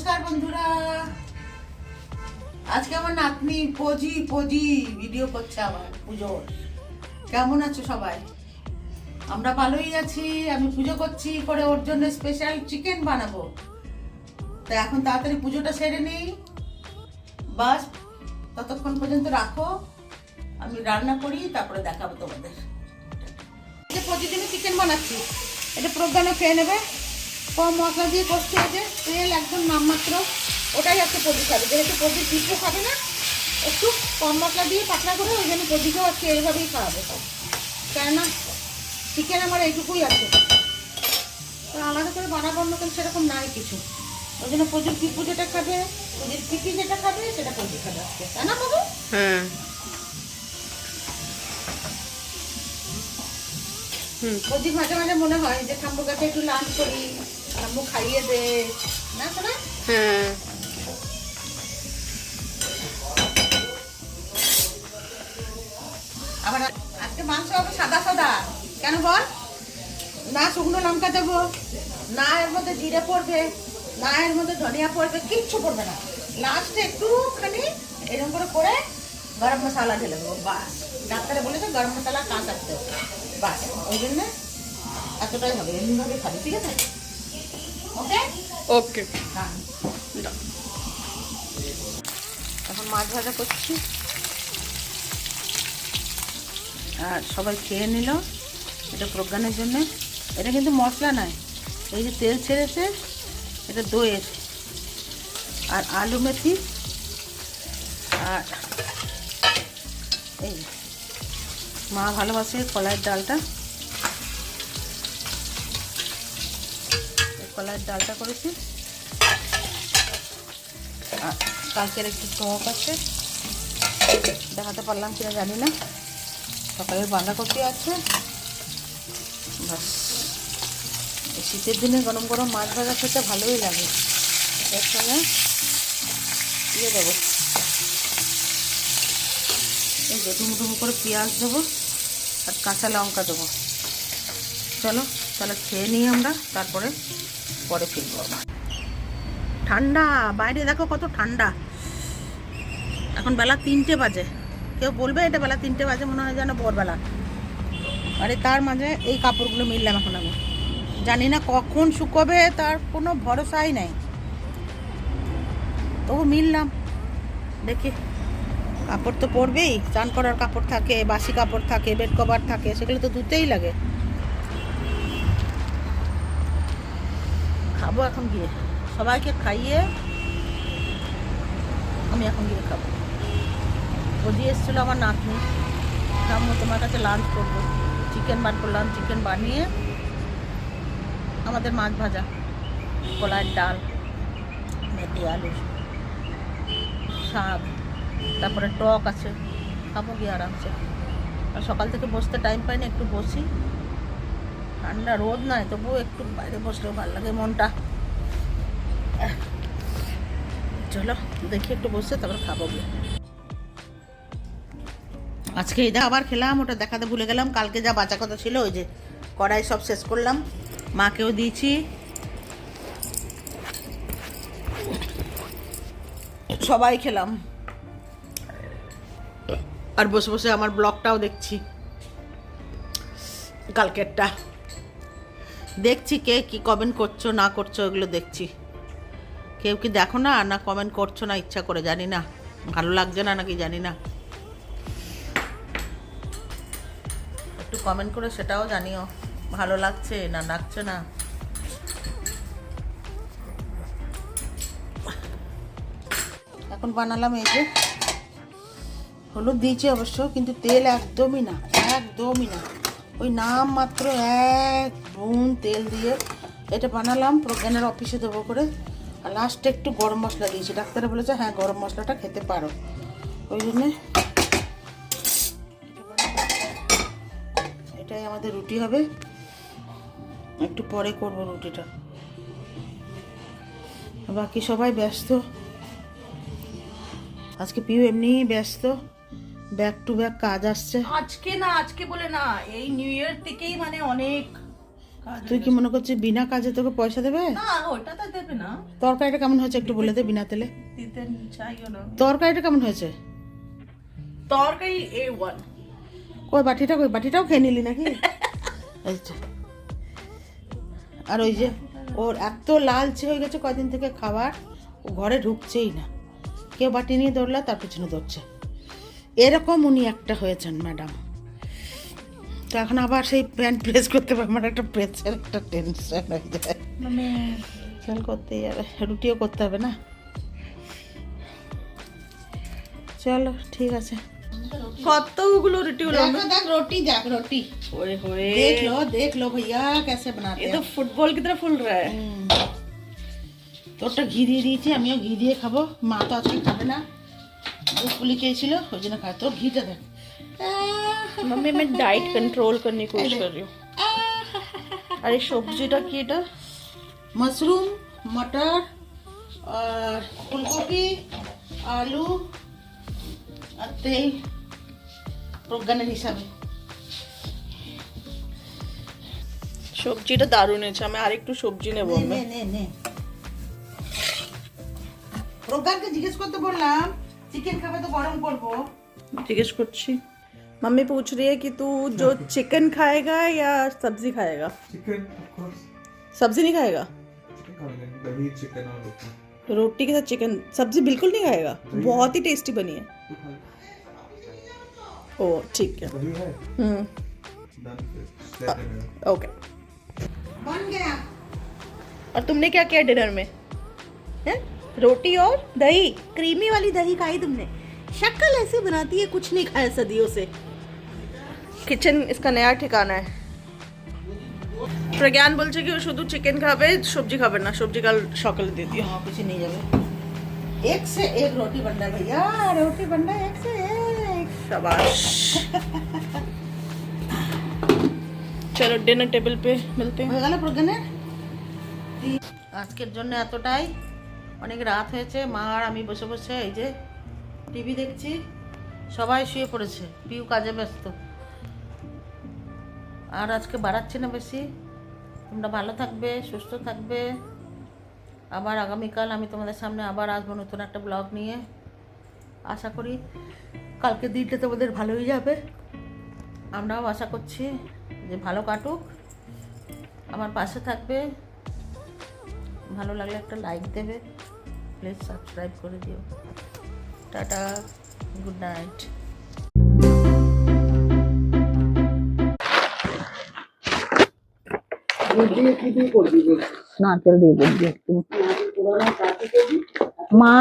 নমস্কার বন্ধুরা, আজকে আমার নাতনি পজি ভিডিও করছে আবার পুজোর। কেমন আছো সবাই? আমরা ভালোই আছি। আমি পুজো করছি করে ওর জন্য স্পেশাল চিকেন বানাবো। তো এখন তাড়াতাড়ি পুজোটা সেরে নিই, বাস ততক্ষণ পর্যন্ত রাখো, আমি রান্না করি, তারপরে দেখাবো তোমাদের। প্রতিদিন চিকেন বানাচ্ছি, এটা প্রজ্ঞানে খেয়ে নেবে। কম মশলা দিয়ে কষতে হয়েছে, তেল একদম নামমাত্র, ওটাই আজকে পদি খাবে। যেহেতু পদি পিঠে খাবে না, একটু কম মশলা দিয়ে পাতলা করে ওই জন্য পদিকেও আজকে এইভাবেই খাওয়াবে। কেননা চিকেন আমার এইটুকুই আছে, আলাদা করে বানাবার মতন সেরকম নাই কিছু। ওই জন্য পদির পিপু যেটা খাবে, পদির পিপি যেটা খাবে সেটা পদি খাবে আজকে, তাই না বাবু? হ্যাঁ। পদি মাঝে মাঝে মনে হয় যে ঠাম্বুর কাছে একটু লাঞ্চ করি, ঠাম্বু খাইয়ে দে, না শোনা? হ্যাঁ। আবার আজকে মাংস হবে সাদা সাদা। কেন বল? না শুকনো লঙ্কা দেবো, না এর মধ্যে জিরে পড়বে, না এর মধ্যে ধনিয়া পড়বে, কিচ্ছু পড়বে না। লাস্টে একটুখানি এরকম করে করে গরম মশলা ঢেলে দেবো, বাস। ডাক্তারে বলেছে গরম মশলা কাঁচ আসতে হবে, বাস। ওই জন্য এতটাই হবে, এমনিভাবে খাবি, ঠিক আছে? ওকে ওকে। হ্যাঁ, এখন মাছ ভাজা করছি আর সবাই খেয়ে নিল। এটা প্রজ্ঞানের জন্য। এটা কিন্তু মশলা নয়, এই যে তেল ছেড়েছে এটা দইয়ের, আর আলু মেথি, আর এই মা ভালোবাসে কলাইয়ের ডালটা, কলাইয়ের ডালটা করেছি। আর কালকের একটু টক আছে, দেখাতে পারলাম কিনা জানি না। সকালের বাঁধাকপি আছে, বাস। এই শীতের দিনে গরম গরম মাছ ভাজা খেতে ভালোই লাগে। এর সঙ্গে দিয়ে দেবো এই যে ডুমো করে পেঁয়াজ দেবো আর কাঁচা লঙ্কা দেবো। চলো তাহলে খেয়ে নিই আমরা, তারপরে পরে ফিরবো। ঠান্ডা বাইরে, দেখো কত ঠান্ডা। এখন বেলা 3টে বাজে। কেউ বলবে এটা বেলা 3টে বাজে, মনে হয় যেন ভোরবেলা। আরে তার মাঝে এই কাপড়গুলো মিললাম, এখন আমি জানি না কখন শুকোবে, তার কোনো ভরসাই নেই। তবু মিললাম, দেখি। কাপড় তো পরবেই, চান করার কাপড় থাকে, বাসি কাপড় থাকে, বেড কভার থাকে, সেগুলো তো ধুতেই লাগে। খাবো এখন গিয়ে, সবাইকে খাইয়ে আমি এখন গিয়ে খাবো। বজি এসেছিলো আমার নাতনি, ঠাম্মু তোমার কাছে লাঞ্চ করবো। চিকেন বার করলাম, চিকেন বানিয়ে আমাদের মাছ ভাজা, কলাইয়ের ডাল, মেথি আলু, শাক, তারপরে টক আছে, খাবো গিয়ে আরামসে। আর সকাল থেকে বসতে টাইম পাইনি, একটু বসি। ঠান্ডা রোদ নয়, তবুও একটু বাইরে বসলেও ভালো লাগে মনটা। চলো দেখি একটু বসে তারপর খাবো গিয়ে। আজকে এটা আবার খেলাম, ওটা দেখাতে ভুলে গেলাম। কালকে যা বাঁচা কথা ছিল, ওই যে কড়াই সব শেষ করলাম, মাকেও দিয়েছি, সবাই খেলাম। আর বসে বসে আমার ব্লগটাও দেখছি, কালকেরটা দেখছি। কে কি কমেন্ট করছো না করছো ওগুলো দেখছি। কেউ কি দেখো না, না কমেন্ট করছো না ইচ্ছা করে, জানি না, ভালো লাগছে না নাকি জানি না। একটু কমেন্ট করে সেটাও জানিও, ভালো লাগছে না লাগছে না। এখন বানালাম এই যে, হলুদ দিয়েছি অবশ্য, কিন্তু তেল একদমই না, একদমই না, ওই নাম মাত্র 1 নুন তেল দিয়ে এটা বানালাম। প্রজ্ঞানের অফিসে দেবো করে। আর লাস্টে একটু গরম মশলা দিয়েছি, ডাক্তারে বলেছে হ্যাঁ গরম মশলাটা খেতে পারো, ওই জন্যে। এটাই আমাদের রুটি হবে, একটু পরে করবো রুটিটা। বাকি সবাই ব্যস্ত আজকে, পিউ এমনি ব্যস্ত, ব্যাক টু ব্যাক কাজ আসছে। আজকে না, আজকে বলে না, এই নিউ ইয়ার থেকেই মানে অনেক তুই কি মনে করছিস বিনা কাজে তোকে পয়সা দেবে? না ওটা তো দেবে না। তরকারিটা কেমন হয়েছে একটু বলে দে বিনা তেলে। দিতে চাইও না। তরকারিটা কেমন হয়েছে? তরকারি A1। কই বাটিটাও খেয়ে নিলি নাকি? এই যে। আর ওই যে ওর এত লালচে হয়ে গেছে কয়দিন থেকে খাবার, ও ঘরে ঢুকছেই না। কেউ বাটি নিয়ে দৌড়লা তার পেছনে দৌড়ছে। এরকম উনি একটা হয়েছেন ম্যাডাম। তো এখন আবার সেই প্যান্ট প্রেস করতে পারে, আমার একটা প্রেসের একটা টেনশন হয়ে যায়। খেয়াল করতেই আর রুটিও করতে হবে না। চলো ঠিক আছে। কতগুলো রুটি হলো? देख रोटी ओए होए, देख लो भैया कैसे बनाते ये हैं। तो फुटबॉल की तरह फुल रहा है। তোরটা ঘি দিয়ে দিয়েছি, আমিও ঘি দিয়ে খাবো। মা তো আজকে খাবে না, দুধ পুলি খেয়েছিল ওই জন্য খায়। তোর ঘিটা দেখ। मम्मी मैं डाइट कंट्रोल करने की कोशिश कर रही हूँ। अरे सब्जीটা কি এটা? मशरूम, मटर और फूलगोभी, आलू আর তেল প্রজ্ঞানের হিসাবে। সবজিটা দারুণ হয়েছে, আমি আরেকটু সবজি নেব। নে প্রজ্ঞানকে জিজ্ঞেস করতে বললাম চিকেন খাবে তো গরম করবো। जिज्ञेस करছি। मम्मी पूछ रही है कि तू जो चिकन खाएगा या सब्जी खाएगा? Chicken of course. सब्जी नहीं खाएगा? दही चिकन और रोटी। रोटी के साथ चिकन, सब्जी बिल्कुल नहीं खाएगा? बहुत ही टेस्टी बनी है। ओ ठीक है। दही है डन फिर ओके। बन गया। और तुमने क्या किया डिनर में? हैं? रोटी और दही, क्रीमी वाली दही खाई तुमने? शक्ल ऐसे बनाती है, कुछ नहीं खाया सदियों से। किचन इसका नया ठिकाना है। प्रज्ञान বলছে কি ও শুধু চিকেন খাবে, সবজি খাবে না। সবজি কাল সকালে দিয়ে দিও। हाँ कुछ नहीं जावे। एक से एक रोटी बन रहा है भैया, रोटी बन रहा है एक से एक। शाबाश। চলো ডিনার টেবিল पे मिलते हैं। হয়ে গেল প্রজ্ঞানের। আজকের জন্য এতটাই, অনেক রাত হয়েছে। মা আর আমি বসে বসে এই যে টিভি দেখছি। সবাই শুয়ে পড়েছে, পিউ কাজে ব্যস্ত। আর আজকে বাড়াচ্ছি না বেশি। তোমরা ভালো থাকবে, সুস্থ থাকবে। আবার আগামীকাল আমি তোমাদের সামনে আবার আসবো নতুন একটা ব্লগ নিয়ে। আশা করি কালকে দিনটা তোমাদের ভালোই যাবে। আমরাও আশা করছি যে ভালো কাটুক। আমার পাশে থাকবে। ভালো লাগলে একটা লাইক দেবে, প্লিজ সাবস্ক্রাইব করে দিও। Tata, good night. নারকেল দিয়ে দিচ্ছি একটু। মা